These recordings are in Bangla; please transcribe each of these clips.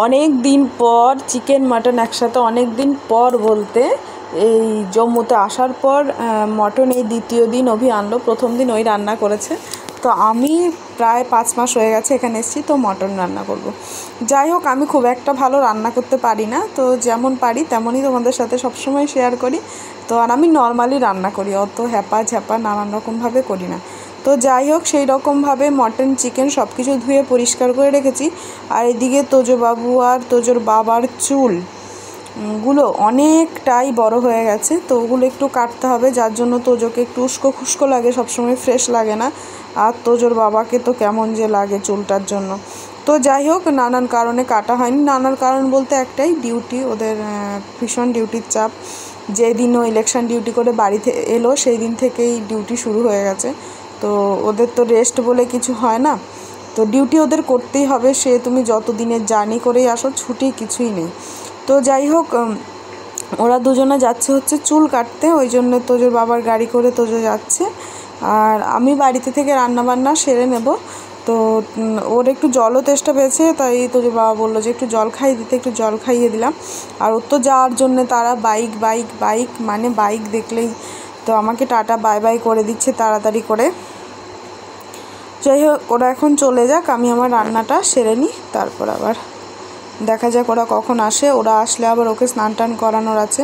অনেক দিন পর চিকেন মাটন একসাথে, অনেক দিন পর বলতে এই জম্মুতে আসার পর মটন এই দ্বিতীয় দিন অভি আনলো। প্রথম দিন ওই রান্না করেছে। তো আমি প্রায় 5 মাস হয়ে গেছে এখানে এসেছি, তো মটন রান্না করব। যাই হোক, আমি খুব একটা ভালো রান্না করতে পারি না, তো যেমন পারি তেমনই তোমাদের সাথে সবসময় শেয়ার করি। তো আর আমি নর্মালি রান্না করি, অত হ্যাপা ঝ্যাপা নানান রকমভাবে করি না। তো যাই হোক, সেই রকমভাবে মটন চিকেন সব কিছু ধুয়ে পরিষ্কার করে রেখেছি। আর এদিকে তোজোবাবু আর তোজোর বাবার চুলগুলো অনেকটাই বড় হয়ে গেছে, তো ওগুলো একটু কাটতে হবে, যার জন্য তোজোকে একটু উস্কো খুস্কো লাগে, সবসময় ফ্রেশ লাগে না। আর তোজোর বাবাকে তো কেমন যে লাগে চুলটার জন্য। তো যাই হোক, নানান কারণে কাটা হয়নি। নানান কারণ বলতে একটাই, ডিউটি, ওদের ভীষণ ডিউটির চাপ। যেদিন ও ইলেকশন ডিউটি করে বাড়িতে এলো সেই দিন থেকেই ডিউটি শুরু হয়ে গেছে। তো ওদের তো রেস্ট বলে কিছু হয় না, তো ডিউটি ওদের করতেই হবে, সে তুমি যত দিনের জার্নি করেই আসো, ছুটি কিছুই নেই। তো যাই হোক, ওরা দুজনে যাচ্ছে হচ্ছে চুল কাটতে, ওই জন্য তোজোর বাবার গাড়ি করে তোজো যাচ্ছে। আর আমি বাড়িতে থেকে রান্নাবান্না সেরে নেব। তো ওর একটু জলও তেষ্টা পেয়েছে, তাই তোজোর বাবা বললো যে একটু জল খাইয়ে দিতে, একটু জল খাইয়ে দিলাম। আর ওর তো যাওয়ার জন্যে তারা বাইক বাইক বাইক, মানে বাইক দেখলেই তো আমাকে টাটা বাই বাই করে দিচ্ছে তাড়াতাড়ি করে। যাই হোক, ওরা এখন চলে যাক, আমি আমার রান্নাটা সেরে নিই, তারপর আবার দেখা যাক ওরা কখন আসে। ওরা আসলে আবার ওকে স্নান টান করানোর আছে।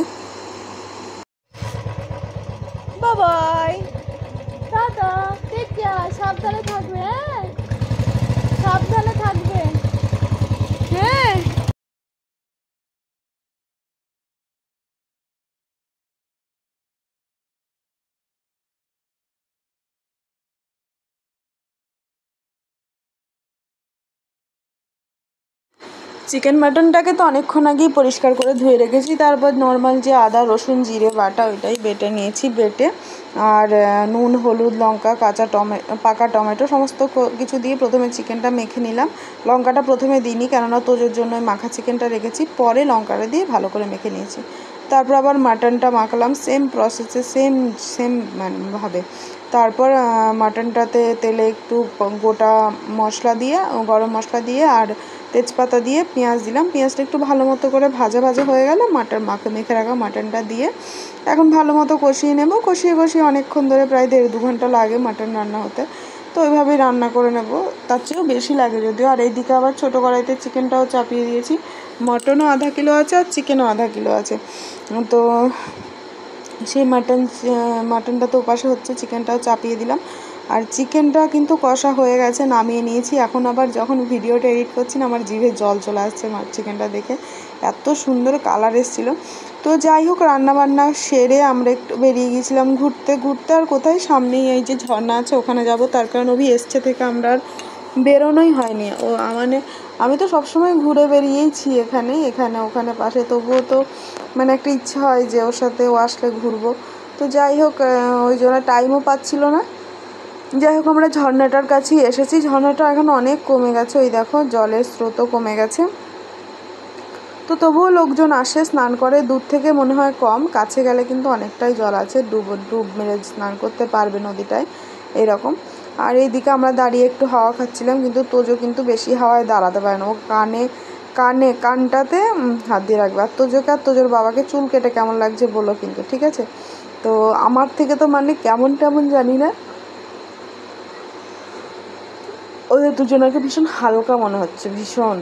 বাবাই, টাটা, টেক কেয়ার, সাবধানে থাকবে, হ্যাঁ, সাবধানে থাকবে, হ্যাঁ। চিকেন মাটনটাকে তো অনেকক্ষণ আগেই পরিষ্কার করে ধুয়ে রেখেছি, তারপর নর্মাল যে আদা রসুন জিরে বাটা ওইটাই বেটে নিয়েছি। বেটে আর নুন হলুদ লঙ্কা পাকা টমেটো সমস্ত কিছু দিয়ে প্রথমে চিকেনটা মেখে নিলাম। লঙ্কাটা প্রথমে দিইনি, কেননা তোজোর জন্য মাখা চিকেনটা রেখেছি, পরে লঙ্কাটা দিয়ে ভালো করে মেখে নিয়েছি। তারপর আবার মাটনটা মাখলাম সেম প্রসেসে, সেম ভাবে। তারপর মাটনটাতে তেলে একটু গোটা মশলা দিয়ে, গরম মশলা দিয়ে আর তেজপাতা দিয়ে পেঁয়াজ দিলাম। পেঁয়াজটা একটু ভালো মতো করে ভাজা ভাজা হয়ে গেলে মেখে রাখা মাটনটা দিয়ে এখন ভালো মতো কষিয়ে নেব। কষিয়ে অনেকক্ষণ ধরে, প্রায় 1.5-2 ঘন্টা লাগে মাটন রান্না হতে। তো ওইভাবেই রান্না করে নেব, তার চেয়েও বেশি লাগে যদিও। আর এইদিকে আবার ছোটো কড়াইতে চিকেনটাও চাপিয়ে দিয়েছি। মটনও আধা কিলো আছে আর চিকেনও আধা কিলো আছে। তো সেই মাটনটা তো ওপাশে হচ্ছে, চিকেনটাও চাপিয়ে দিলাম। আর চিকেনটা কিন্তু কষা হয়ে গেছে, নামিয়ে নিয়েছি। এখন আবার যখন ভিডিওটা এডিট করছি না, আমার জিভে জল চলে আসছে চিকেনটা দেখে, এত সুন্দর কালার এসেছিলো। তো যাই হোক, রান্নাবান্না সেরে আমরা একটু বেরিয়ে গিয়েছিলাম ঘুরতে। আর কোথায়, সামনেই এই যে ঝর্ণা আছে ওখানে যাব, তার কারণ অভি এসছে থেকে আমরা আর বেরোনোই হয়নি। মানে আমি তো সবসময় ঘুরে বেরিয়েইছি এখানে ওখানে পাশে, তবুও তো মানে একটা ইচ্ছা হয় যে ওর সাথে ও আসলে ঘুরবো। তো যাই হোক, ওই জন্য টাইমও পাচ্ছিল না। যাই হোক, আমরা ঝর্ণাটার কাছেই এসেছি। ঝর্ণাটা এখন অনেক কমে গেছে, ওই দেখো জলের স্রোতও কমে গেছে। তো তবুও লোকজন আসে, স্নান করে। দূর থেকে মনে হয় কম, কাছে গেলে কিন্তু অনেকটাই জল আছে, ডুব মেরে স্নান করতে পারবে নদীটায়, এরকম। আর এইদিকে আমরা দাঁড়িয়ে একটু হাওয়া খাচ্ছিলাম, কিন্তু তোজো কিন্তু বেশি হাওয়ায় দাঁড়াতে পারে না, ও কানটাতে হাত দিয়ে রাখবে। আর তোজোকে আর তোজোর বাবাকে চুল কেটে কেমন লাগছে বলো কিন্তু, ঠিক আছে? তো আমার থেকে তো মানে কেমন জানি না, ওদের দুজনকে ভীষণ হালকা মনে হচ্ছে, ভীষণ।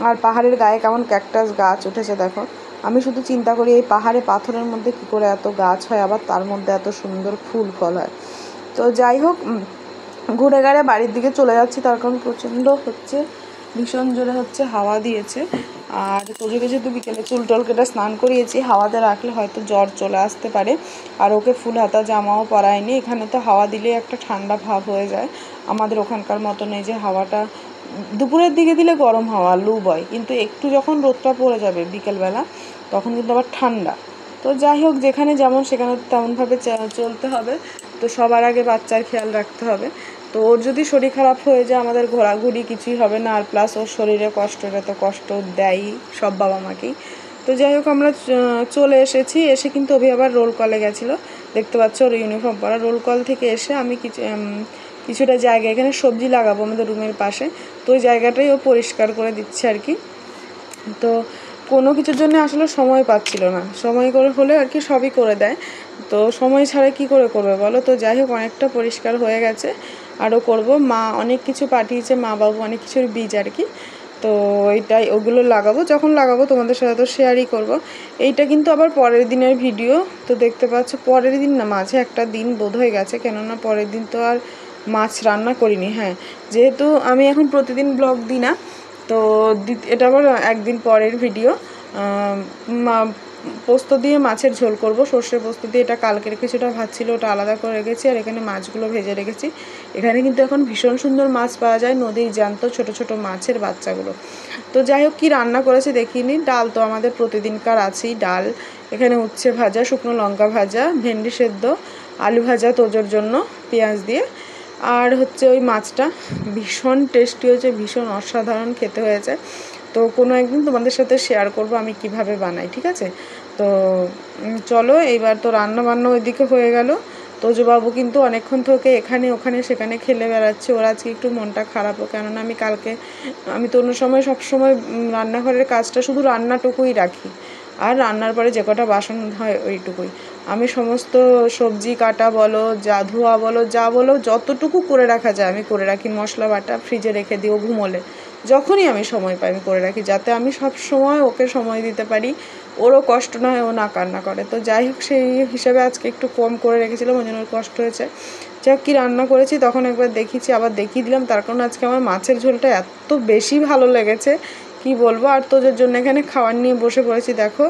আর পাহাড়ের গায়ে কেমন ক্যাকটাস গাছ উঠেছে দেখো। আমি শুধু চিন্তা করি এই পাহাড়ে পাথরের মধ্যে কী করে এত গাছ হয়, আবার তার মধ্যে এত সুন্দর ফুল ফল হয়। তো যাই হোক, ঘুরে গেড়ে বাড়ির দিকে চলে যাচ্ছি, তার কারণ প্রচণ্ড হচ্ছে, ভীষণ জোরে হচ্ছে, হাওয়া দিয়েছে। আর তোজোকে যেহেতু বিকেলে চুল টল কেটে স্নান করিয়েছি, হাওয়াতে রাখলে হয়তো জ্বর চলে আসতে পারে। আর ওকে ফুল হাতা জামাও পরায়নি, এখানে তো হাওয়া দিলে একটা ঠান্ডা ভাব হয়ে যায়, আমাদের ওখানকার মতো নেই যে হাওয়াটা দুপুরের দিকে দিলে গরম হাওয়া লু বয়, কিন্তু একটু যখন রোদটা পড়ে যাবে বিকেলবেলা তখন কিন্তু আবার ঠান্ডা। তো যাই হোক, যেখানে যেমন সেখানে তেমনভাবে চলতে হবে। তো সবার আগে বাচ্চার খেয়াল রাখতে হবে। তো ওর যদি শরীর খারাপ হয়ে যায় আমাদের ঘোরাঘুরি কিছুই হবে না, আর প্লাস ওর শরীরে কষ্টটা তো কষ্ট দেয়ই সব বাবা মাকেই। তো যাই হোক, আমরা চলে এসেছি। এসে কিন্তু অভি আবার রোল কলে গেছিলো, দেখতে পাচ্ছ ওর ইউনিফর্ম পরা। রোল কল থেকে এসে আমি কিছুটা জায়গা, এখানে সবজি লাগাবো আমাদের রুমের পাশে, তো ওই জায়গাটাই ও পরিষ্কার করে দিচ্ছে আর কি। তো কোনো কিছুর জন্য আসলে সময় পাচ্ছিল না, সময় করে হলে আর কি সবই করে দেয়, তো সময় ছাড়া কি করে করবে বলো। তো যাই হোক অনেকটা পরিষ্কার হয়ে গেছে, আরও করব। মা অনেক কিছু পাঠিয়েছে, মা বাবু অনেক কিছুর বীজ আর কি, তো এইটাই ওগুলো লাগাবো, যখন লাগাবো তোমাদের সাথে তো শেয়ারই করব। এইটা কিন্তু আবার পরের দিনের ভিডিও, তো দেখতে পাচ্ছ পরের দিন না, মাঝে একটা দিন বোধ হয়ে গেছে, কেননা পরের দিন তো আর মাছ রান্না করিনি। হ্যাঁ, যেহেতু আমি এখন প্রতিদিন ব্লগ দিই না, তো এটা আবার একদিন পরের ভিডিও। পোস্ত দিয়ে মাছের ঝোল করব, সর্ষে পোস্ত দিয়ে। এটা কালকের কিছুটা ভাত ছিল, ওটা আলাদা করে রেখেছি, আর এখানে মাছগুলো ভেজে রেখেছি। এখানে কিন্তু এখন ভীষণ সুন্দর মাছ পাওয়া যায়, নদীর জ্যান্ত ছোট ছোট মাছের বাচ্চাগুলো। তো যাই হোক কী রান্না করেছি দেখিনি। ডাল তো আমাদের প্রতিদিনকার আছেই, ডাল। এখানে উচ্ছে ভাজা, শুকনো লঙ্কা ভাজা, ভেন্ডি সেদ্ধ, আলু ভাজা তোজোর জন্য পেঁয়াজ দিয়ে, আর হচ্ছে ওই মাছটা ভীষণ টেস্টি হয়েছে, ভীষণ অসাধারণ খেতে হয়েছে। তো কোনো একদিন তোমাদের সাথে শেয়ার করব আমি কিভাবে বানাই, ঠিক আছে। তো চলো, এইবার তো রান্না বান্না ওইদিকে হয়ে গেল। তোজবাবু কিন্তু অনেকক্ষণ থেকে এখানে ওখানে সেখানে খেলে বেড়াচ্ছে, ওর আজকে একটু মনটা খারাপও, কেননা আমি তো অন্য সময় সবসময় রান্নাঘরের কাজটা শুধু রান্নাটুকুই রাখি, আর রান্নার পরে যে কটা বাসন হয় ওইটুকুই। আমি সমস্ত সবজি কাটা বলো, যা ধোয়া বলো, যা বলো, যতটুকু করে রাখা যায় আমি করে রাখি। মশলা বাটা ফ্রিজে রেখে দিও, ঘুমোলে যখনই আমি সময় পাই আমি করে রাখি, যাতে আমি সব সময় ওকে সময় দিতে পারি, ওরও কষ্ট না হয়, ও না কান্না করে। তো যাই হোক সেই হিসাবে আজকে একটু কম করে রেখেছিলাম, ওই জন্য ওর কষ্ট হয়েছে। যাক কী রান্না করেছি তখন একবার দেখিয়েছি, আবার দেখিয়ে দিলাম, তার কারণ আজকে আমার মাছের ঝোলটা এত বেশি ভালো লেগেছে কি বলবো। আর তোদের জন্য এখানে খাবার নিয়ে বসে পড়েছি, দেখো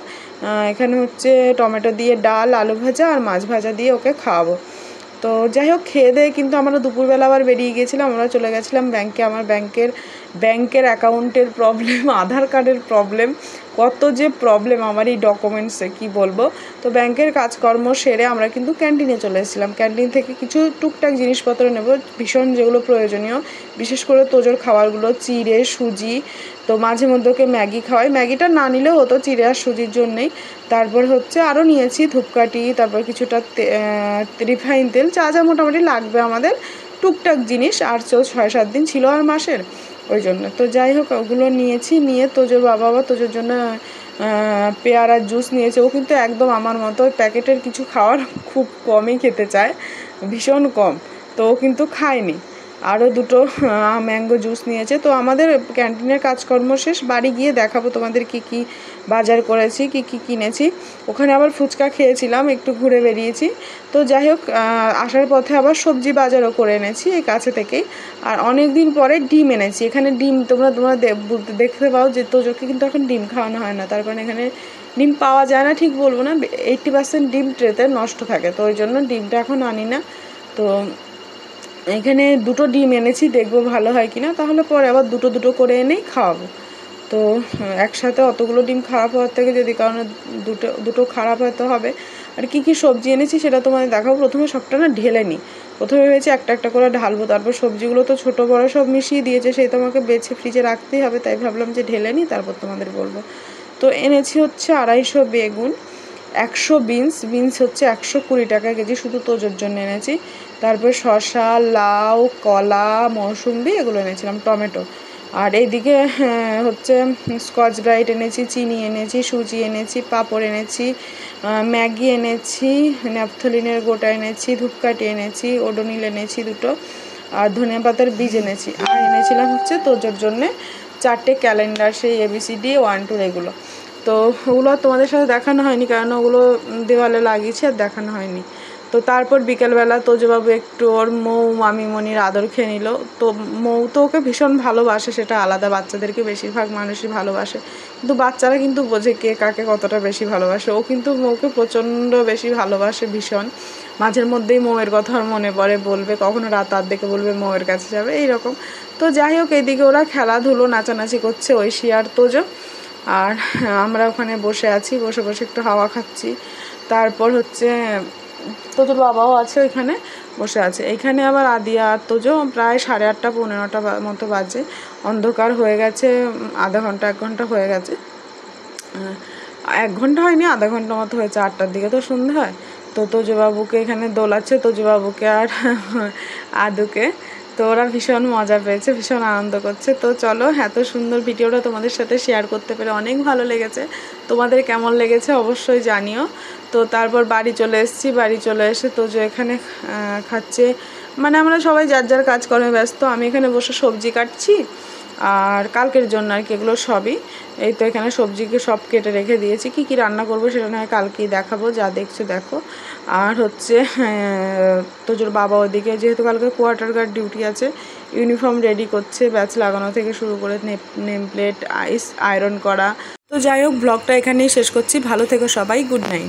এখানে হচ্ছে টমেটো দিয়ে ডাল, আলু ভাজা আর মাছ ভাজা দিয়ে ওকে খাওয়াবো। তো যাই হোক খেয়ে দেয়ে কিন্তু আমরা দুপুরবেলা আবার বেরিয়ে গিয়েছিলাম, আমরা চলে গেছিলাম ব্যাংকে। আমার ব্যাংকের অ্যাকাউন্টের প্রবলেম, আধার কার্ডের প্রবলেম, কত যে প্রবলেম আমার এই ডকুমেন্টসে কি বলবো। তো ব্যাংকের কাজকর্ম সেরে আমরা কিন্তু ক্যান্টিনে চলে এসেছিলাম, ক্যান্টিন থেকে কিছু টুকটাক জিনিসপত্র নেব, ভীষণ যেগুলো প্রয়োজনীয়, বিশেষ করে তোজোর খাবারগুলো, চিড়ে, সুজি। তো মাঝে মধ্যে ওকে ম্যাগি খাওয়াই, ম্যাগিটা না নিলেও হতো চিড়ে আর সুজির জন্যেই। তারপর হচ্ছে আরও নিয়েছি ধূপকাঠি, তারপর কিছুটা রিফাইন তেল, যা যা মোটামুটি লাগবে আমাদের টুকটাক জিনিস। আর 6-7 দিন ছিল আর মাসের, ওই জন্য। তো যাই হোক ওগুলো নিয়েছি, নিয়ে তোজোর বাবা তোজোর জন্য পেয়ারার জুস নিয়েছে। ও কিন্তু একদম আমার মতো ওই প্যাকেটের কিছু খাওয়ার খুব কমই খেতে চায়, ভীষণ কম, তো ও কিন্তু খায়নি। আরও দুটো ম্যাঙ্গো জুস নিয়েছে। তো আমাদের ক্যান্টিনের কাজকর্ম শেষ, বাড়ি গিয়ে দেখাবো তোমাদের কি কি বাজার করেছি, কি কি কিনেছি। ওখানে আবার ফুচকা খেয়েছিলাম, একটু ঘুরে বেরিয়েছি। তো যাই হোক আসার পথে আবার সবজি বাজারও করে এনেছি এই কাছে থেকেই। আর অনেক দিন পরে ডিম এনেছি। এখানে ডিম তোমরা দেখতে পাও যে তোজোকে কিন্তু এখন ডিম খাওয়ানো হয় না, তার কারণে এখানে ডিম পাওয়া যায় না, ঠিক বলবো না, 80% ডিম ট্রেতে নষ্ট থাকে, তো ওই জন্য ডিমটা এখন আনি না। তো এখানে দুটো ডিম এনেছি, দেখবো ভালো হয় কি না, তাহলে পরে আবার দুটো করে এনেই খাওয়াবো। তো একসাথে অতগুলো ডিম খারাপ হওয়ার থেকে যদি কারণে দুটো খারাপ হতে হবে। আর কি কি সবজি এনেছি সেটা তোমাদের দেখাবো। প্রথমে সবটা না ঢেলে নিই, প্রথমে ভেবেছি একটা একটা করে ঢালবো, তারপর সবজিগুলো তো ছোটো বড়ো সব মিশিয়ে দিয়েছে, সেই তোমাকে বেছে ফ্রিজে রাখতেই হবে, তাই ভাবলাম যে ঢেলে নিই তারপর তোমাদের বলবো। তো এনেছি হচ্ছে 250 বেগুন, 100 বিনস হচ্ছে 120 টাকা কেজি, শুধু তোজোর জন্য এনেছি। তারপর শসা, লাউ, কলা, মৌসুম্বি এগুলো এনেছিলাম, টমেটো। আর এইদিকে হচ্ছে স্কচ ব্রাইট এনেছি, চিনি এনেছি, সুজি এনেছি, পাঁপড় এনেছি, ম্যাগি এনেছি, ন্যাপথলিনের গোটা এনেছি, ধূপকাঠি এনেছি, ওডোনিল এনেছি দুটো, আর ধনিয়া পাতার বীজ এনেছি। আর এনেছিলাম হচ্ছে তোজোর জন্যে 4টে ক্যালেন্ডার, সেই ABCD 1 2 এগুলো। তো ওগুলো তোমাদের সাথে দেখানো হয়নি, কারণ ওগুলো দেওয়ালে লাগিয়েছি আর দেখানো হয়নি। তো তারপর বিকেলবেলা তোজবাবু একটু ওর মামিমণির আদর খেয়ে নিল। তো তো ওকে ভীষণ ভালোবাসে, সেটা আলাদা, বাচ্চাদেরকে বেশিরভাগ মানুষই ভালোবাসে, কিন্তু বাচ্চারা কিন্তু বোঝে কে কাকে কতটা বেশি ভালোবাসে। ও কিন্তু মৌকে প্রচণ্ড বেশি ভালোবাসে, ভীষণ। মাঝের মধ্যেই মৌয়ের কথা আর মনে পড়ে, বলবে কখনো রাত দেখে বলবে মৌয়ের কাছে যাবে, এইরকম। তো যাই হোক এইদিকে ওরা খেলাধুলো নাচানাচি করছে, ঐশী আর তোজো, আর আমরা ওখানে বসে আছি, বসে বসে একটু হাওয়া খাচ্ছি। তারপর হচ্ছে তোজোর বাবাও আছে ওইখানে বসে আছে। এইখানে আবার আদিয়া আর তোজো প্রায় 8:30 9:30 মতো বাজে, অন্ধকার হয়ে গেছে, আধা ঘন্টা 1 ঘন্টা হয়ে গেছে, 1 ঘন্টা হয়নি, আধা ঘন্টা মতো হয়েছে, 8টার দিকে তো সন্ধে হয়। তো তোজবাবুকে এখানে দোলাচ্ছে, তোজবাবুকে আর আদুকে। তো ওরা ভীষণ মজা পেয়েছে, ভীষণ আনন্দ করছে। তো চলো, এত সুন্দর ভিডিওটা তোমাদের সাথে শেয়ার করতে পেরে অনেক ভালো লেগেছে। তোমাদের কেমন লেগেছে অবশ্যই জানিও। তো তারপর বাড়ি চলে এসেছি, বাড়ি চলে এসে তোজো এখানে খাচ্ছে, মানে আমরা সবাই যার যার কাজকর্মে ব্যস্ত। আমি এখানে বসে সবজি কাটছি, আর কালকের জন্য আর কি এগুলো সবই। এই তো এখানে সবজিকে সব কেটে রেখে দিয়েছি, কি কি রান্না করবো সেটা নয় কালকেই দেখাবো, যা দেখছো দেখো। আর হচ্ছে তোজোর বাবা ওদিকে, যেহেতু কালকে কোয়ার্টার গার্ড ডিউটি আছে, ইউনিফর্ম রেডি করছে, ব্যাচ লাগানো থেকে শুরু করে নেম প্লেট আইরন করা। তো যাই হোক, ব্লগটা এখানেই শেষ করছি। ভালো থেকো সবাই, গুড নাইট।